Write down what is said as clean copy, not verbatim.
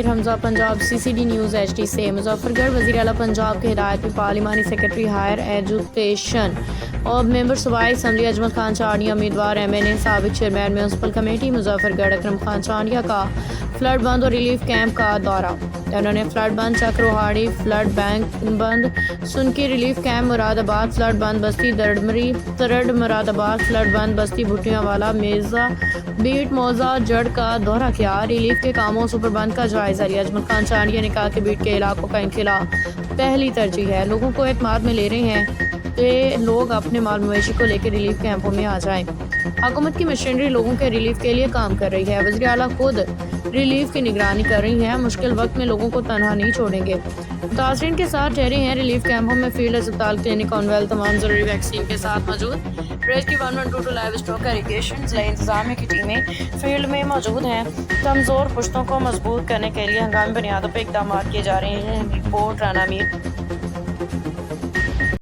حمزہ، Punjab CCD news HD سے مظفر گڑھ۔ وزیر اعلیٰ پنجاب کی ہدایت پہ پارلیمانی سیکرٹری ہائر ایجوکیشن اور ممبر صوبائی اسمبلی اجمل خان چانڈیا، امیدوار MNA، سابق چیئرمین میونسپل کمیٹی مظفر گڑھ اکرم خان چانڈیا کا فلڈ بند اور ریلیف کیمپ کا دورہ۔ انہوں نے فلڈ بند چک روہاڑی، فلڈ بینک بند سنکی، ریلیف کیمپ مراد آباد، فلڈ بند بستی درڑمری، ترڑ مراد آباد، فلڈ بند بستی بھٹیاں والا، میزا بیٹ موزہ جڑ کا دورہ کیا۔ ریلیف کے کاموں سپر بند کا جائزہ لیا۔ اجمل خان چانڈیا نے کہا کہ بیٹ کے علاقوں کا انخلا پہلی ترجیح ہے۔ لوگوں کو اعتماد میں لے رہے ہیں کہ لوگ اپنے مال مویشی کو لے کے ریلیف کیمپوں میں آ جائیں۔ حکومت کی مشینری لوگوں کے ریلیف کے لیے کام کر رہی ہے۔ وزیر اعلیٰ خود ریلیف کی نگرانی کر رہی ہیں۔ مشکل وقت میں لوگوں کو تنہا نہیں چھوڑیں گے۔ متاثرین کے ساتھ ٹھہرے ہیں۔ ریلیف کیمپوں میں فیلڈ اسپتال، کلینک، آن ویل تمام ضروری ویکسین کے ساتھ موجود۔ ریسکیو 112 لائیو اسٹاک اریگیشن ضلع انتظامیہ کی ٹیمیں فیلڈ میں موجود ہیں۔ کمزور پشتوں کو مضبوط کرنے کے لیے ہنگامی بنیادوں پر اقدامات کیے جا رہے ہیں۔ رپورٹ رانا میر۔